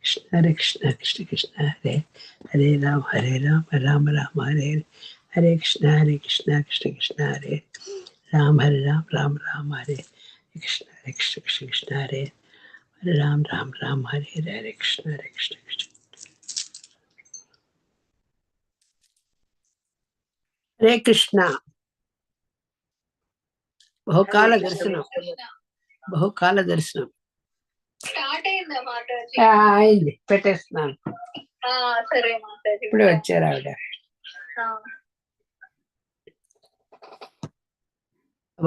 Hare Krishna, Krishna Krishna, Hare Ram, Ram Ram, Hare Krishna, Krishna Krishna, Hare Ram, Ram Ram, Hare Krishna, Krishna Krishna, Hare Ram, Ram, Hare Krishna, Krishna Krishna. Hare Krishna. Bahukala Darshanam. Bahukala Darshanam. Start అయిందా మాతాజీ? అయింది, పెట్టేస్తున్నాను. సరే మాతాజీ. ఇప్పుడే వచ్చారు ఆవిడ.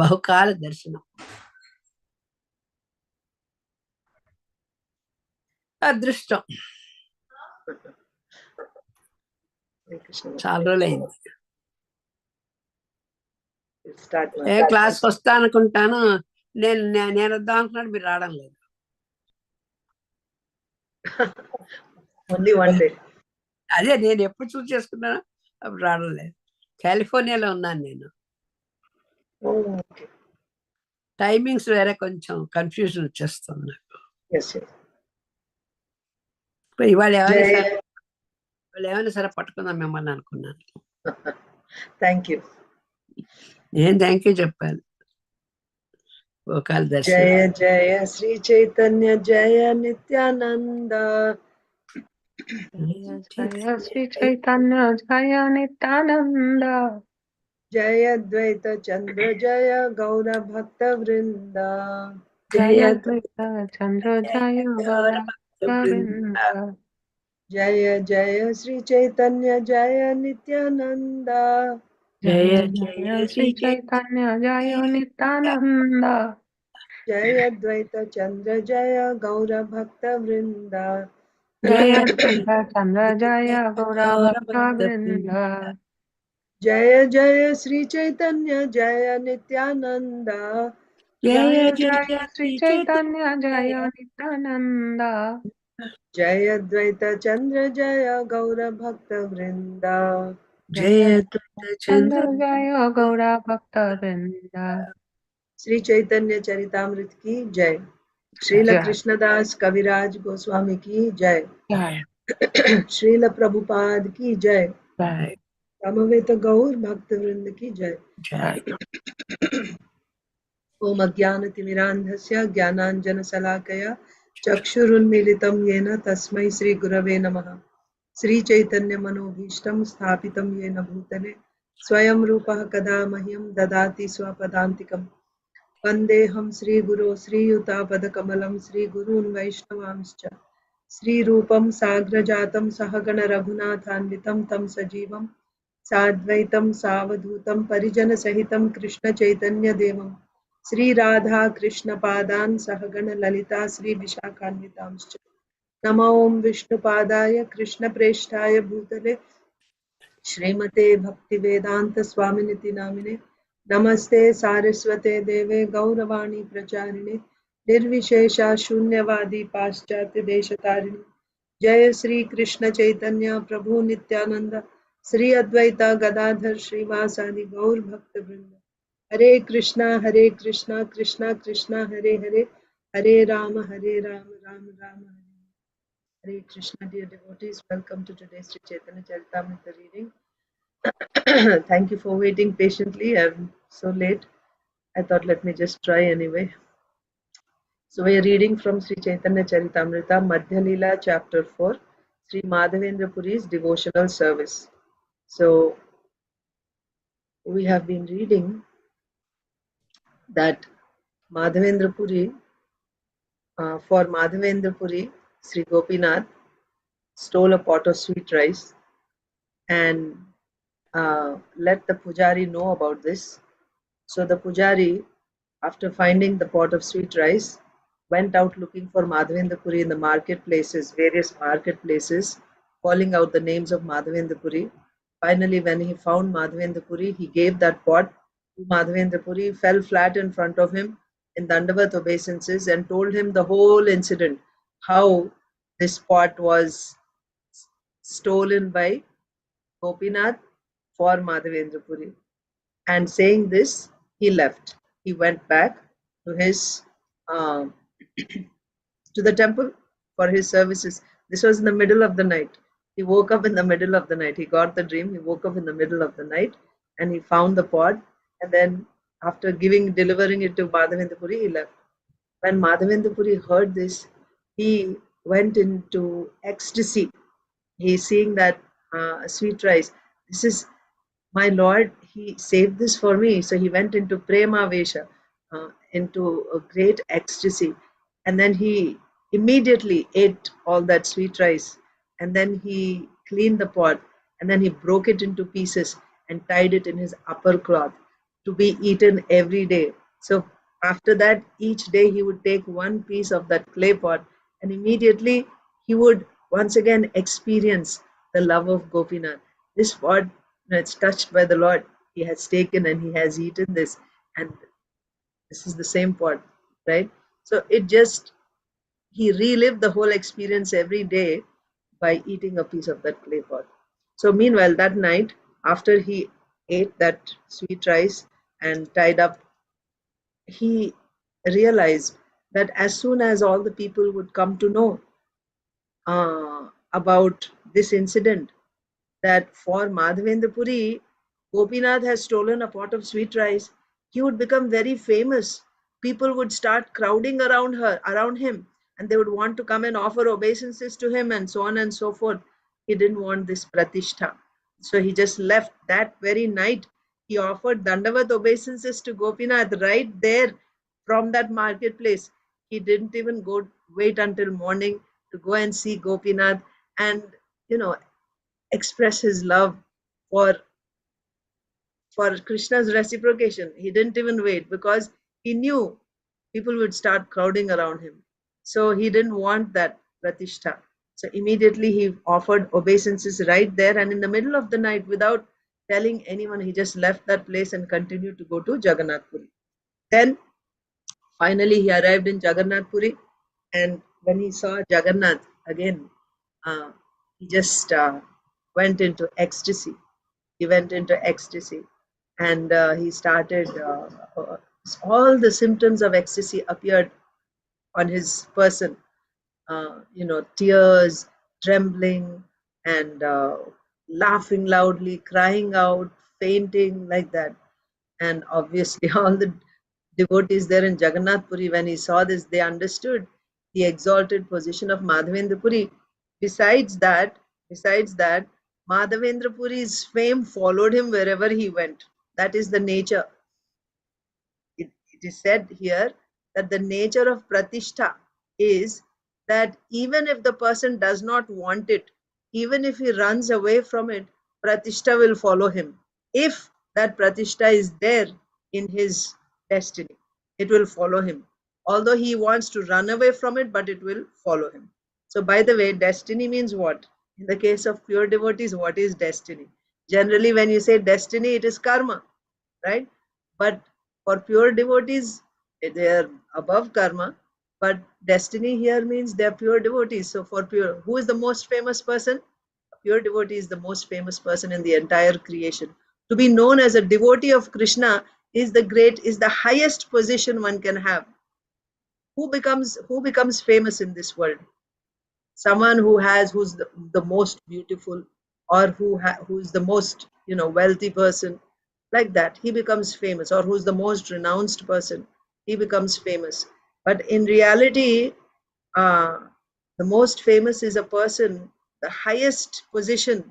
బహుకాల దర్శనం. అదృష్టం. చాలా రోజులైంది. క్లాస్ వస్తా అనుకుంటాను, నేను వద్దాం అనుకున్నాడు, మీరు రావడం లేదు. అదే నేను ఎప్పుడు చూస్ చేసుకున్నాను, అప్పుడు రావడం లేదు. కాలిఫోర్నియాలో ఉన్నాను నేను. టైమింగ్స్ వేరే, కొంచెం కన్ఫ్యూజన్ వచ్చేస్తుంది నాకు. ఇవాళ ఏమైనా సరే పట్టుకుందాం మిమ్మల్ని అనుకున్నాను. Thank you. నేను థ్యాంక్ యూ చెప్పాను. జయ జయ శ్రీ చైతన్య జయ నిత్యానంద. జయ శ్రీ చైతన్య జయ నిత్యానంద. జయ ద్వైత చంద్ర జయ గౌర భక్త వృంద. జయ ద్వైత చంద్ర జయ గౌర భక్త వృంద. జయ జయ శ్రీ చైతన్య జయ నిత్యానంద. జయ జయ శ్రీ చైతన్య జయ నిత్యానంద. జయ ద్వైత చంద్ర జయ గౌర భక్త వృంద. జయ ద్వైత చంద్ర జయ గౌర భక్త వృంద. జయ జయ శ్రీ చైతన్య జయ నిత్యానంద. జయ జయ శ్రీ చైతన్య జయ నిత్యానంద. జయ ద్వైత చంద్ర జయ గౌర భక్త వృంద. జయ చంద్ర జయ గౌర భక్త వృంద. శ్రీ చైతన్య చరితామృత్ की जय. श्रील कृष्णदास कविराज गोस्वामी की जय. श्रील प्रभुपाद की जय. समवेत गौर भक्त वृंद की जय. ओम अज्ञानतिमिरान्धस्य ज्ञानाञ्जनशलाकया चक्षुरुन्मीलितं येन तस्मै श्री गुरवे नमः. श्री चैतन्य मनोभीष्टं स्थापितं येन भूतले स्वयं रूपः कदा मह्यं ददाति स्वपदान्तिकम्. वन्देऽहं श्रीगुरो श्रीयुतापदकमलं श्रीगुरून् वैष्णवांश्च श्रीरूपं साग्रजातं सहगण रघुनाथान्वितं तं सजीवं साद्वैतं सावधूतं परिजनसहितं कृष्णचैतन्यदेवं श्रीराधा कृष्णपादान् सहगण ललिता श्रीविशाखान्वितांश्च. नमो विष्णुपादाय कृष्णप्रेष्ठाय भूतले श्रीमते भक्तिवेदांत स्वामिनिति नामिने. नमस्ते सारस्वते देवे गौरवाणी प्रचारिणे निर्विशेषा शून्यवादी पाश्चात्य देशतारिणे. जय श्री कृष्ण चैतन्य प्रभु नित्यानंद श्री अद्वैता गदाधर श्रीवासादि गौर भक्त वृंद. हरे कृष्णा कृष्णा कृष्णा हरे हरे, हरे राम राम राम हरे. Hare Krishna, dear devotees, welcome to today's Sri Chaitanya Charitamrita reading. Thank you for waiting patiently. I'm so late. I thought let me just try anyway. So we are reading from Sri Chaitanya Charitamrita, Madhya Leela, chapter 4, Sri Madhavendra Puri's devotional service. So we have been reading that Madhavendra Puri, for Madhavendra Puri, Sri Gopinath stole a pot of sweet rice and let the pujari know about this. So the pujari, after finding the pot of sweet rice, went out looking for Madhavendra Puri in the marketplaces, various marketplaces, calling out the names of Madhavendra Puri. Finally, when he found Madhavendra Puri, he gave that pot to Madhavendra Puri, fell flat in front of him in Dandavat obeisances and told him the whole incident, how this pot was stolen by Gopinath for Madhavendra Puri. And saying this, he left. He went back to his to the temple for his services. This was in the middle of the night. He woke up in the middle of the night. He got the dream. He woke up in the middle of the night and he found the pod. And then after delivering it to Madhavendra Puri, he left. When Madhavendra Puri heard this, he went into ecstasy. He's seeing that sweet rice. This is my Lord. He saved this for me. So he went into prema vesha, into a great ecstasy. And then he immediately ate all that sweet rice. And then he cleaned the pot. And then he broke it into pieces and tied it in his upper cloth to be eaten every day. So after that, each day he would take one piece of that clay pot and immediately he would once again experience the love of Gopinath. This pot, it's touched by the Lord. He has taken and he has eaten this, and this is the same pot, right? So he relived the whole experience every day by eating a piece of that clay pot. So meanwhile, that night, after he ate that sweet rice and tied up, he realized that as soon as all the people would come to know about this incident, that for Madhavendra Puri, Gopinath has stolen a pot of sweet rice, he would become very famous. People would start crowding around him, and they would want to come and offer obeisances to him, and so on and so forth. He didn't want this pratishtha. So he just left that very night. He offered Dandavat obeisances to Gopinath right there from that marketplace. He didn't even wait until morning to go and see Gopinath and, express his love for Krishna's reciprocation. He didn't even wait because he knew people would start crowding around him. So he didn't want that pratishtha. So immediately he offered obeisances right there, and in the middle of the night, without telling anyone, he just left that place and continued to go to Jagannath Puri. Then finally he arrived in Jagannath Puri, and when he saw Jagannath again, he just went into ecstasy. He went into ecstasy, and he started. All the symptoms of ecstasy appeared on his person. Tears, trembling, and laughing loudly, crying out, fainting, like that. And obviously, all the devotees there in Jagannath Puri, when he saw this, they understood the exalted position of Madhavendra Puri. Besides that, Madhavendra Puri's fame followed him wherever he went. That is the nature. It is said here that the nature of pratishtha is that even if the person does not want it, even if he runs away from it, pratishtha will follow him. If that pratishtha is there in his destiny, it will follow him. Although he wants to run away from it, but it will follow him. So by the way, destiny means what? In the case of pure devotees, what is destiny? Generally, when you say destiny, it is karma, right? But for pure devotees, they are above karma. But destiny here means they are pure devotees. So for pure, who is the most famous person? A pure devotee is the most famous person in the entire creation. To be known as a devotee of Krishna is the highest position one can have. Who becomes famous in this world? Someone who's the most beautiful, or who's the most wealthy person, like that he becomes famous, or who's the most renounced person, he becomes famous. But in reality, uh, the most famous is a person, the highest position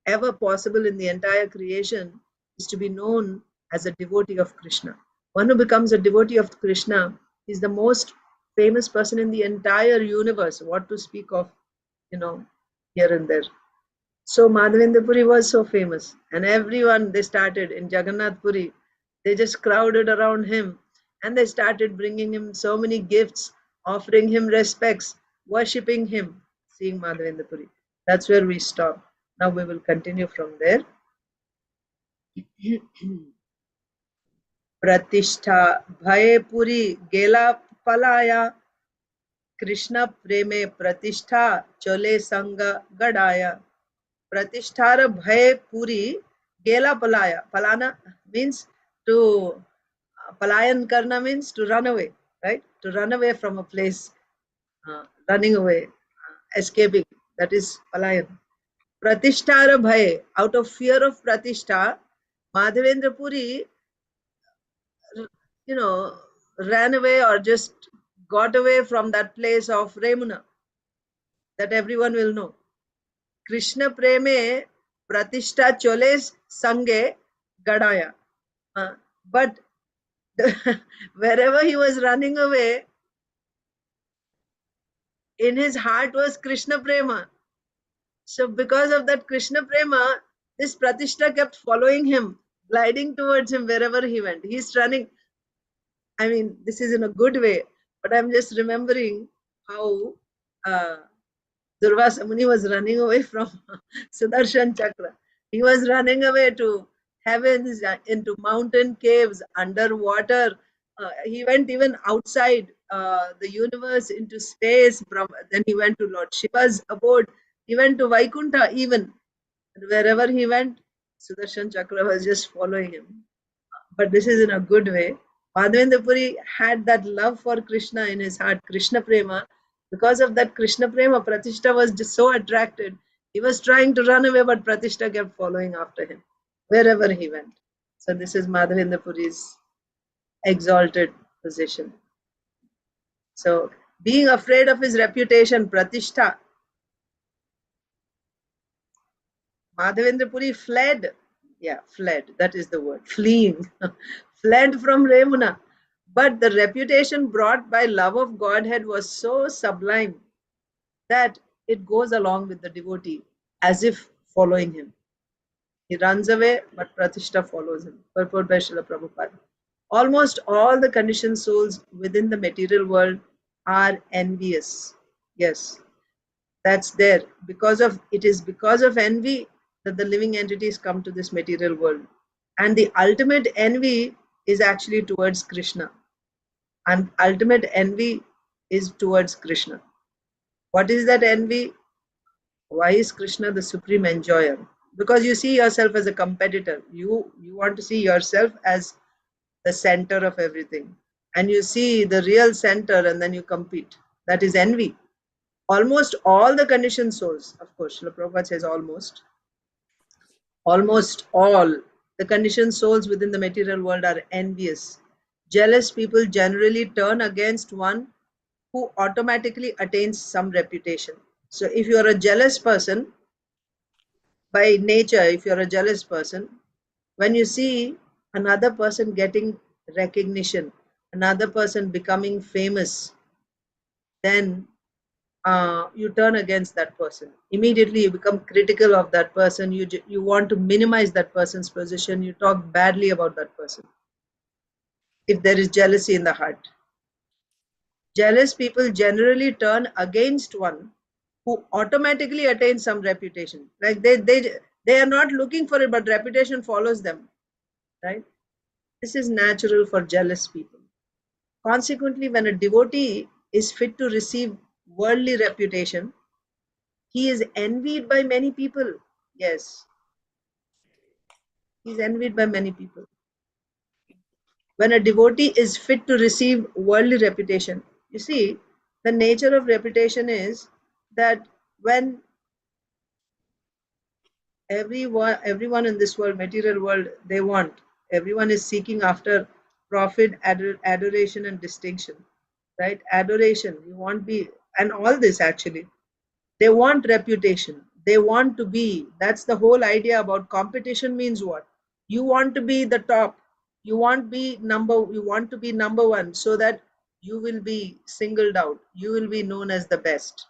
ever possible in the entire creation is to be known as a devotee of Krishna. One who becomes a devotee of Krishna is the most famous person in the entire universe, what to speak of, here and there. So Madhavendra Puri was so famous, and everyone, they started in Jagannath Puri, they just crowded around him, and they started bringing him so many gifts, offering him respects, worshipping him, seeing Madhavendra Puri. That's where we stop. Now we will continue from there. Pratishtha bhaye puri gela palaya, Krishna preme pratishtha chole sanga gadaya. Pratisthara bhay puri gela palaya. Palana means to palayan karna means to run away, right? To run away from a place, running away. escaping. That is palayan. Pratishtara bhai, out of fear of Pratishta, Madhavendra Puri, ran away or just got away from that place of Remuna that everyone will know. Krishna preme Pratishta choles sange gadaya. But wherever he was running away, in his heart was Krishna prema. So because of that Krishna prema, this Pratishta kept following him, gliding towards him wherever he went. He's running. I mean, this is in a good way, but I'm just remembering how Durvasa Muni was running away from Sudarshan Chakra. He was running away to heavens, into mountain caves, underwater. He went even outside the universe into space. Then he went to Lord Shiva's abode. He went to Vaikunta even. And wherever he went, Sudarshan Chakra was just following him. But this is in a good way. Madhavendra Puri had that love for Krishna in his heart, Krishna Prema. Because of that Krishna Prema, Pratishta was just so attracted. He was trying to run away, but Pratishta kept following after him wherever he went. So this is Madhavendra Puri's exalted position. So being afraid of his reputation, Pratishta, Madhavendra Puri fled. Yeah, fled. That is the word. Fleeing. Fled from Remuna. But the reputation brought by love of Godhead was so sublime that it goes along with the devotee as if following him. He runs away, but Pratishta follows him. Purport by Srila Prabhupada. Almost all the conditioned souls within the material world are envious. Yes, that's there. It is because of envy that the living entities come to this material world. And the ultimate envy is actually towards Krishna. And ultimate envy is towards Krishna. What is that envy? Why is Krishna the supreme enjoyer? Because you see yourself as a competitor. You want to see yourself as the center of everything. And you see the real center and then you compete. That is envy. Almost all the conditioned souls, of course, Srila Prabhupada says almost all the conditioned souls within the material world are envious. Jealous people generally turn against one who automatically attains some reputation. So if you are a jealous person, by nature, if you're a jealous person, when you see another person getting recognition, another person becoming famous, then you turn against that person. Immediately you become critical of that person. You want to minimize that person's position. You talk badly about that person. If there is jealousy in the heart. Jealous people generally turn against one who automatically attains some reputation. Like they are not looking for it, but reputation follows them. Right? This is natural for jealous people. Consequently, when a devotee is fit to receive worldly reputation, he is envied by many people. Yes, he is envied by many people. When a devotee is fit to receive worldly reputation, you see, the nature of reputation is that when everyone in this world, material world, everyone is seeking after profit, adoration, and distinction. Right? Adoration, you want be, and all this actually. They want reputation. They want to be. That's the whole idea about competition means what? You want to be the top. You want to be number one so that you will be singled out. You will be known as the best.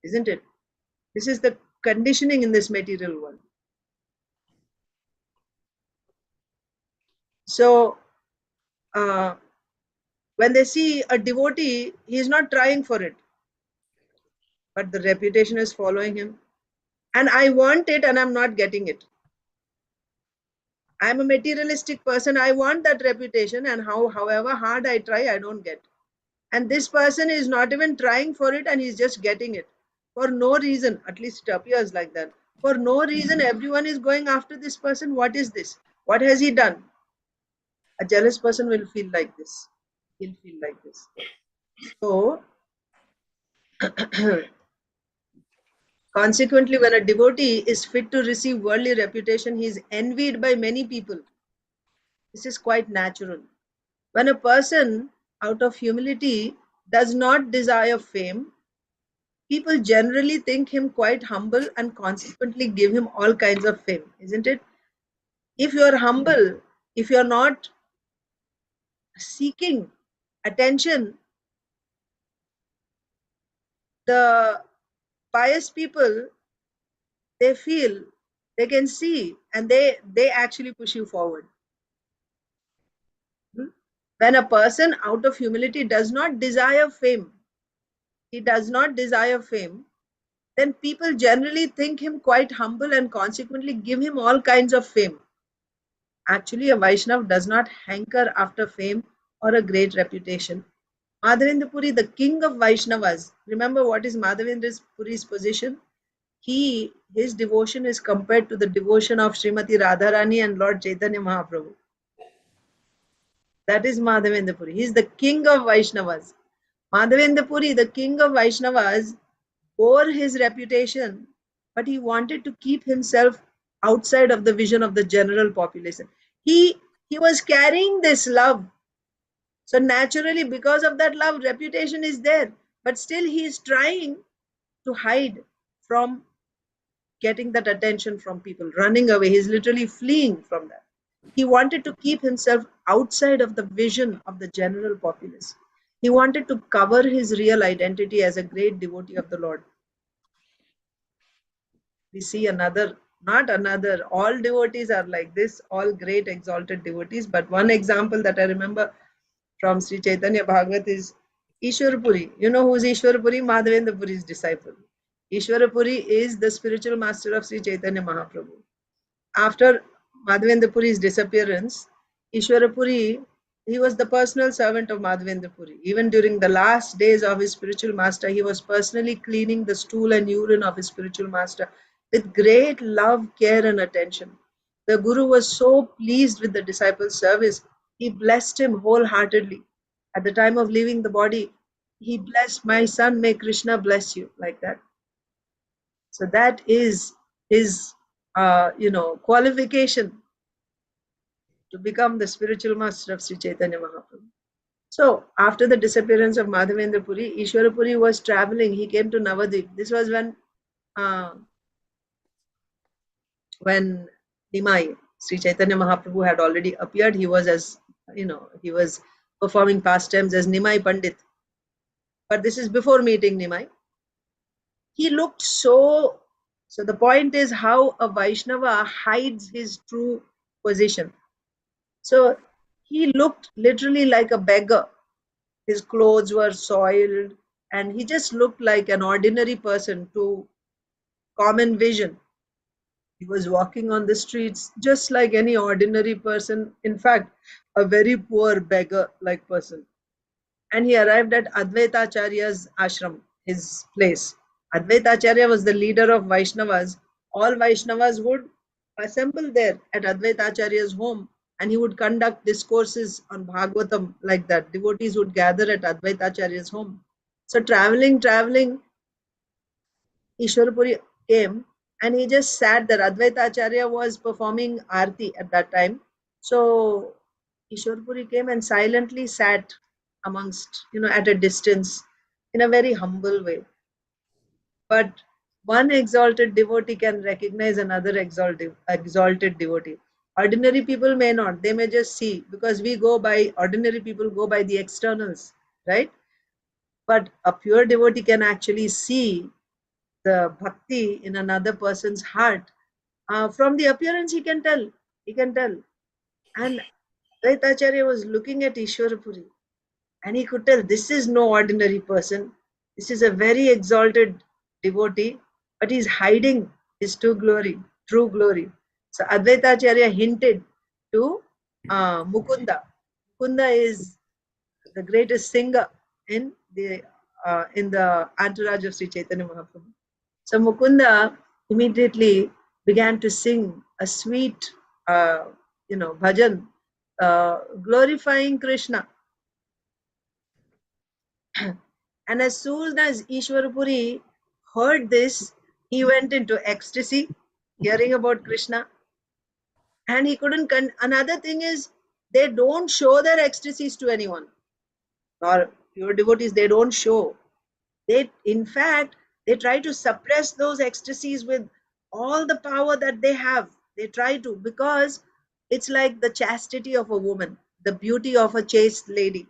Isn't it? This is the conditioning in this material world. So when they see a devotee, he is not trying for it, but the reputation is following him. And I want it and I'm not getting it. I'm a materialistic person. I want that reputation, and however hard I try, I don't get. And this person is not even trying for it and he's just getting it. For no reason, at least it appears like that. For no reason, everyone is going after this person. What is this? What has he done? A jealous person will feel like this. He'll feel like this. So, Consequently, when a devotee is fit to receive worldly reputation, he is envied by many people. This is quite natural. When a person, out of humility, does not desire fame, people generally think him quite humble and consequently give him all kinds of fame, isn't it? If you are humble, if you are not seeking attention, the pious people, they feel, they can see, and they actually push you forward. When a person out of humility does not desire fame, he does not desire fame, then people generally think him quite humble and consequently give him all kinds of fame. Actually, a Vaishnav does not hanker after fame or a great reputation. Madhavendra Puri, the king of Vaishnavas, remember what is Madhavendra Puri's position? His devotion is compared to the devotion of Srimati Radharani and Lord Chaitanya Mahaprabhu. That is Madhavendra Puri. He is the king of Vaishnavas. Madhavendra Puri, the king of Vaishnavas, bore his reputation, but he wanted to keep himself outside of the vision of the general population. He was carrying this love. So naturally, because of that love, reputation is there. But still he is trying to hide from getting that attention from people, running away. He's literally fleeing from that. He wanted to keep himself outside of the vision of the general populace. He wanted to cover his real identity as a great devotee of the Lord. We see all devotees are like this, all great exalted devotees. But one example that I remember from Sri Chaitanya Bhagavat is Ishwara Puri. You know who is Ishwara Puri? Madhavendra Puri's disciple. Ishwara Puri is the spiritual master of Sri Chaitanya Mahaprabhu. After Madhavendra Puri's disappearance, Ishwara Puri, he was the personal servant of Madhavendra Puri. Even during the last days of his spiritual master, he was personally cleaning the stool and urine of his spiritual master with great love, care, and attention. The Guru was so pleased with the disciple's service, he blessed him wholeheartedly. At the time of leaving the body, he blessed, "My son, may Krishna bless you," like that. So that is his, qualification to become the spiritual master of Sri Chaitanya Mahaprabhu. So after the disappearance of Madhavendra Puri, Ishwara Puri was traveling. He came to Navadvip. This was when Nimai, Sri Chaitanya Mahaprabhu, had already appeared. He was he was performing pastimes as Nimai Pandit. But this is before meeting Nimai. He looked so the point is how a Vaishnava hides his true position. So he looked literally like a beggar. His clothes were soiled and he just looked like an ordinary person to common vision. He was walking on the streets just like any ordinary person. In fact, a very poor beggar like person. And he arrived at Advaitacharya's ashram, his place. Advaitacharya was the leader of Vaishnavas. All Vaishnavas would assemble there at Advaitacharya's home and he would conduct discourses on Bhagavatam like that. Devotees would gather at Advaitacharya's home. So traveling, Ishwara Puri came and he just sat there. Advaitacharya was performing Aarti at that time. So Ishwara Puri came and silently sat amongst, at a distance in a very humble way. But one exalted devotee can recognize another exalted devotee. Ordinary people may not. They may just see, because ordinary people go by the externals, right? But a pure devotee can actually see the bhakti in another person's heart. From the appearance, he can tell. And Advaitacharya was looking at Ishwara Puri and he could tell this is no ordinary person. This is a very exalted devotee, but he's hiding his true glory. So Advaitacharya hinted to Mukunda. Mukunda is the greatest singer in the entourage of Sri Chaitanya Mahaprabhu. So Mukunda immediately began to sing a sweet, bhajan, glorifying Krishna. And as soon as Ishwara Puri heard this, He went into ecstasy, hearing about Krishna, and he couldn't. Another thing is, they don't show their ecstasies to anyone. Or pure devotees, they don't show. They, in fact, they try to suppress those ecstasies with all the power that they have. They try to, because it's like the chastity of a woman, the beauty of a chaste lady.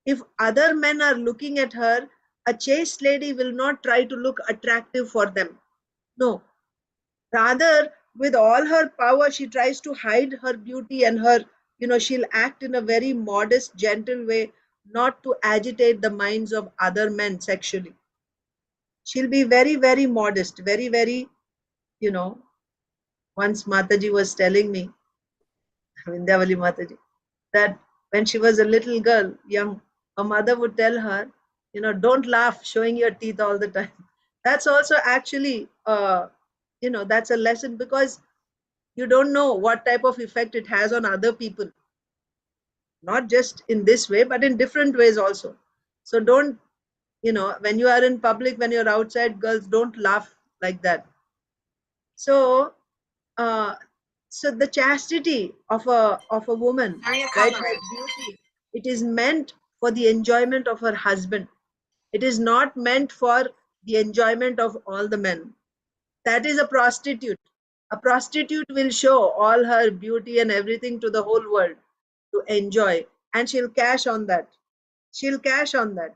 If other men are looking at her, a chaste lady will not try to look attractive for them. No. Rather, with all her power, she tries to hide her beauty and her, she'll act in a very modest, gentle way, not to agitate the minds of other men sexually. She'll be very, very modest, very, very, you know. Once Mataji was telling me, Vindhyavali Mataji, that when she was a little girl, young, her mother would tell her, don't laugh, showing your teeth all the time. That's also actually, that's a lesson, because you don't know what type of effect it has on other people. Not just in this way, but in different ways also. So don't, when you are in public, when you're outside, girls, don't laugh like that. So, uh, so the chastity of a woman, right, that beauty, it is meant for the enjoyment of her husband. It is not meant for the enjoyment of all the men. That is a prostitute. A prostitute will show all her beauty and everything to the whole world to enjoy, and she'll cash on that. She'll cash on that.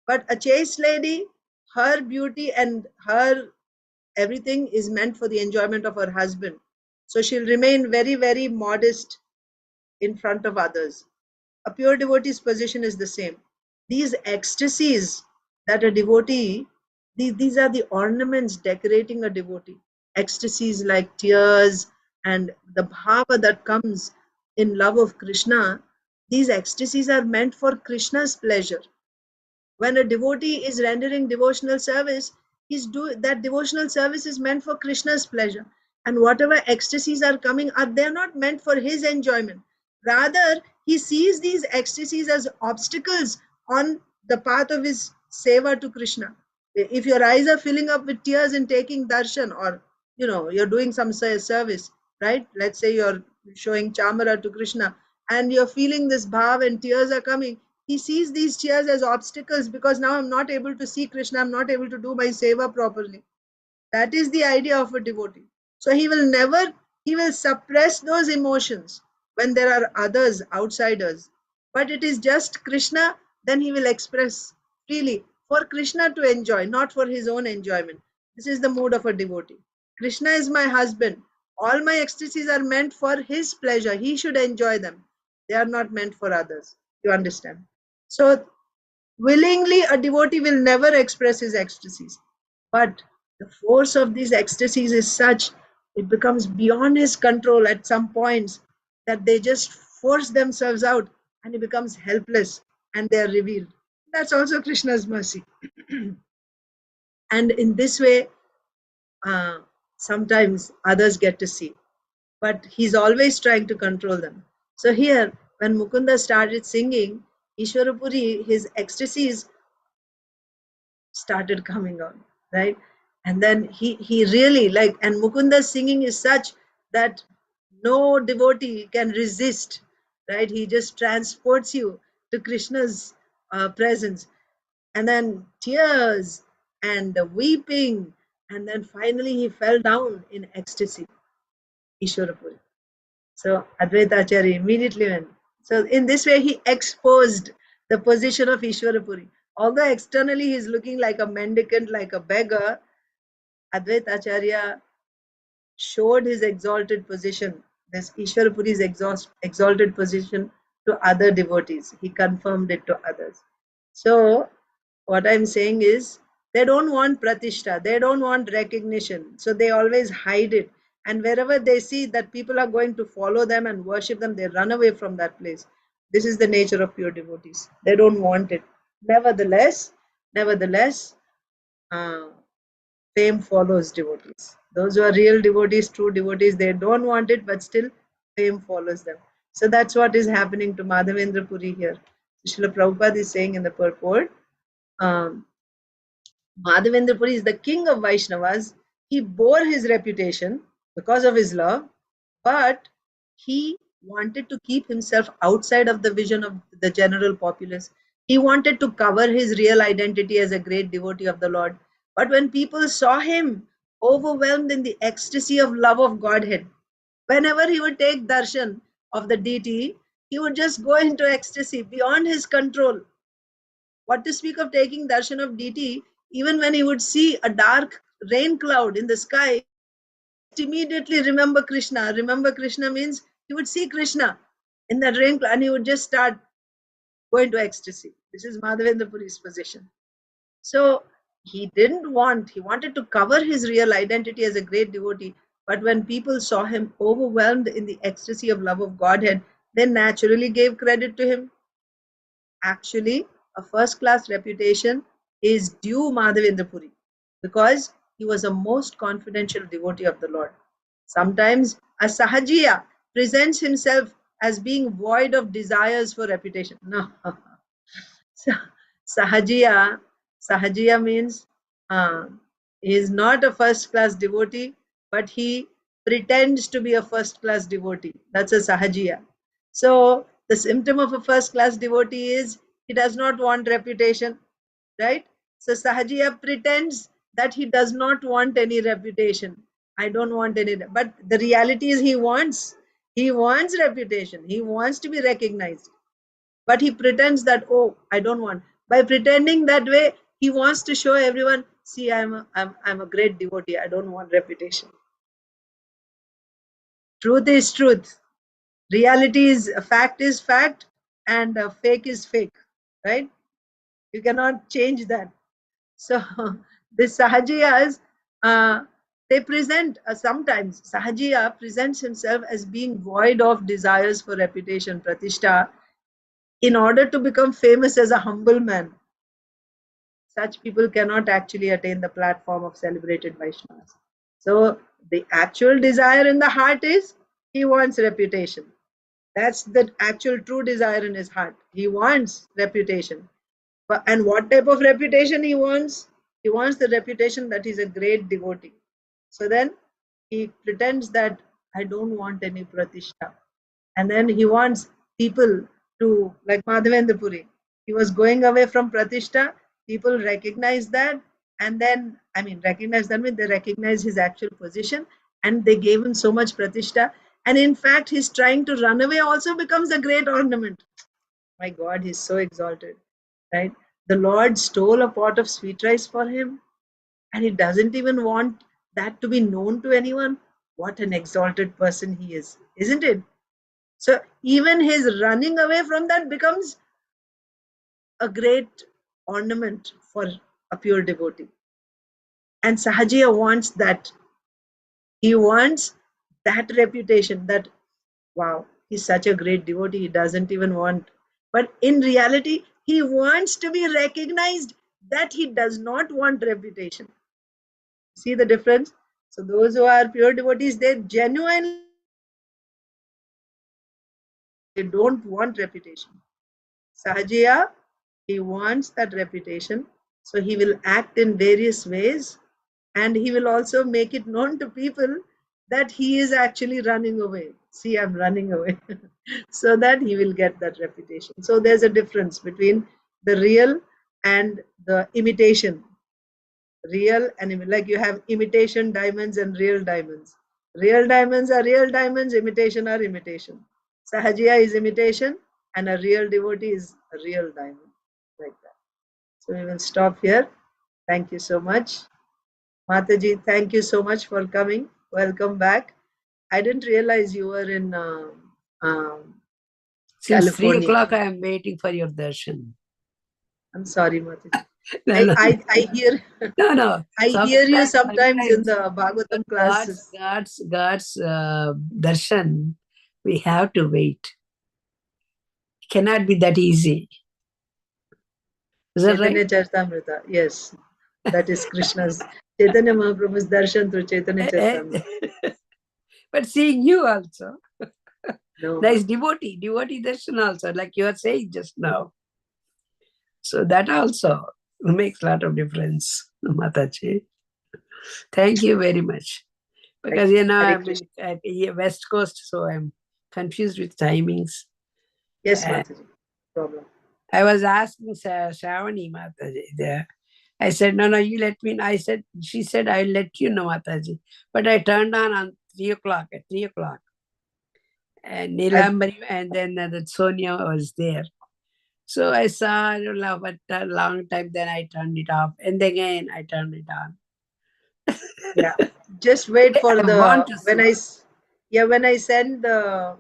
But a chaste lady, her beauty and her everything is meant for the enjoyment of her husband. So she'll remain very, very modest in front of others. A pure devotee's position is the same. These ecstasies that a devotee, these are the ornaments decorating a devotee. Ecstasies like tears and the bhava that comes in love of Krishna, these ecstasies are meant for Krishna's pleasure. When a devotee is rendering devotional service, that devotional service is meant for Krishna's pleasure. And whatever ecstasies are coming, they're not meant for his enjoyment. Rather, he sees these ecstasies as obstacles on the path of his seva to Krishna. If your eyes are filling up with tears in taking darshan, or you're doing some service, right? Let's say you're showing chamara to Krishna, and you're feeling this bhav and tears are coming. He sees these tears as obstacles, because now I'm not able to see Krishna, I'm not able to do my seva properly. That is the idea of a devotee. So he will suppress those emotions when there are others, outsiders. But it is just Krishna, then he will express freely for Krishna to enjoy, not for his own enjoyment. This is the mood of a devotee. Krishna is my husband. All my ecstasies are meant for his pleasure. He should enjoy them. They are not meant for others. You understand? So willingly, a devotee will never express his ecstasies. But the force of these ecstasies is such, it becomes beyond his control at some points, that they just force themselves out, and he becomes helpless, and they are revealed. That's also Krishna's mercy. And in this way, sometimes others get to see. But he's always trying to control them. So here, when Mukunda started singing Ishwarapuri, his ecstasies started coming on, right? And then he really and Mukunda's singing is such that no devotee can resist, right? He just transports you to Krishna's presence, and then tears and the weeping, and then finally he fell down in ecstasy, Ishwarapuri. So Advaita Acharya immediately went. So in this way, he exposed the position of Ishwarapuri. Although externally he is looking like a mendicant, like a beggar, Advaita Acharya showed his exalted position, this Ishwarapuri's exalted position, to other devotees. He confirmed it to others. So what I'm saying is, they don't want pratishtha, they don't want recognition, so they always hide it. And wherever they see that people are going to follow them and worship them, they run away from that place. This is the nature of pure devotees. They don't want it. Nevertheless, fame follows devotees. Those who are real devotees, true devotees, they don't want it, but still fame follows them. So that's what is happening to Madhavendra Puri here. Srila Prabhupada is saying in the purport, Madhavendra Puri is the king of Vaishnavas. He bore his reputation because of his love, but he wanted to keep himself outside of the vision of the general populace. He wanted to cover his real identity as a great devotee of the Lord. But when people saw him overwhelmed in the ecstasy of love of Godhead, whenever he would take darshan of the deity, he would just go into ecstasy beyond his control. What to speak of taking darshan of deity, even when he would see a dark rain cloud in the sky, immediately remember Krishna. Remember Krishna means he would see Krishna in that rain cloud and he would just start going to ecstasy. This is Madhavendra Puri's position. So he wanted to cover his real identity as a great devotee. But when people saw him overwhelmed in the ecstasy of love of Godhead, they naturally gave credit to him. Actually, a first-class reputation is due Madhavendra Puri because he was a most confidential devotee of the Lord. Sometimes a Sahajiya presents himself as being void of desires for reputation. No. Sahajiya means he is not a first-class devotee, but he pretends to be a first-class devotee. That's a Sahajiya. So the symptom of a first-class devotee is he does not want reputation, right? So Sahajiya pretends that he does not want any reputation. I don't want any, but the reality is he wants reputation. He wants to be recognized. But he pretends that, oh, I don't want. By pretending that way, he wants to show everyone, see, I'm a great devotee. I don't want reputation. Truth is truth. Reality is fact, and fake is fake, right? You cannot change that. So the Sahajiyas, they present, sometimes Sahajiya presents himself as being void of desires for reputation, pratishtha, in order to become famous as a humble man. Such people cannot actually attain the platform of celebrated Vaishnavas. So the actual desire in the heart is he wants reputation. That's the actual true desire in his heart. He wants reputation. And what type of reputation he wants? He wants the reputation that he's a great devotee. So then he pretends that I don't want any pratishtha. And then he wants people to, like Madhavendra Puri, he was going away from pratishtha. People recognize that, and then, recognize that means they recognize his actual position, and they gave him so much pratishtha. And in fact, his trying to run away also becomes a great ornament. My God, he's so exalted, right? The Lord stole a pot of sweet rice for him, and he doesn't even want that to be known to anyone. What an exalted person he is, isn't it? So even his running away from that becomes a great ornament for a pure devotee. And Sahajiya wants that. He wants that reputation that, wow, he's such a great devotee, he doesn't even want. But in reality, he wants to be recognized that he does not want reputation. See the difference? So those who are pure devotees, they genuinely, they don't want reputation. Sahajiya, he wants that reputation, so he will act in various ways, and he will also make it known to people that he is actually running away. See, I'm running away. So that he will get that reputation. So there's a difference between the real and the imitation. Real and like you have imitation diamonds and real diamonds. Real diamonds are real diamonds, imitation are imitation. Sahajiya is imitation, and a real devotee is a real diamond, like that. So we will stop here. Thank you so much. Mataji, thank you so much for coming. Welcome back. I didn't realize you were in Since 3 California. o'clock, I am waiting for your darshan. I'm sorry, Mataji. No, I hear no. I hear you sometimes in the Bhagavatam classes. God's darshan, we have to wait. It cannot be that easy. Is that Chaitanya right? Charitamrita, yes. That is Krishna's Chaitanya Mahaprabhu's darshan through Chaitanya Charitamrita. But seeing you also. No. There is devotee darshan also, like you are saying just now. So that also. It makes a lot of difference, Mataji. Thank you very much. Because, Hare I'm Krishna. at West Coast, so I'm confused with timings. Yes, Uh, Mataji. No problem. I was asking Shravani Mataji. I said, no, you let me. She said, I'll let you know, Mataji. But I turned on 3 o'clock, at 3 o'clock. And Nilambari and then that Sonia was there. So I saw but a long time, then I turned it off. And again, I turned it on. Yeah. Just wait for I want the, to see. when I send the,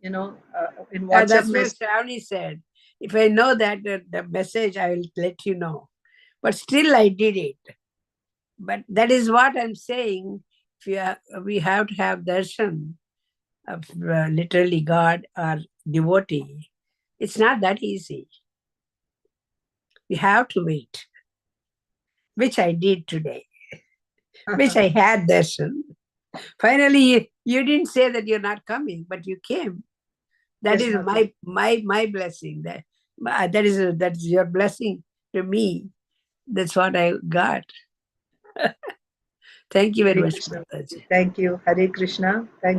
in WhatsApp That's what message. Shravani said. If I know that the message, I will let you know. But still, I did it. But that is what I'm saying. We have to have darshan of literally God or devotee. It's not that easy. We have to wait, which I did today, which I had darshan. Finally, you didn't say that you're not coming, but you came. That Yes, is Mataji. my blessing. That's your blessing to me. That's what I got. Thank you very Hare much, Krishna. Mataji. Thank you. Hare Krishna. Thank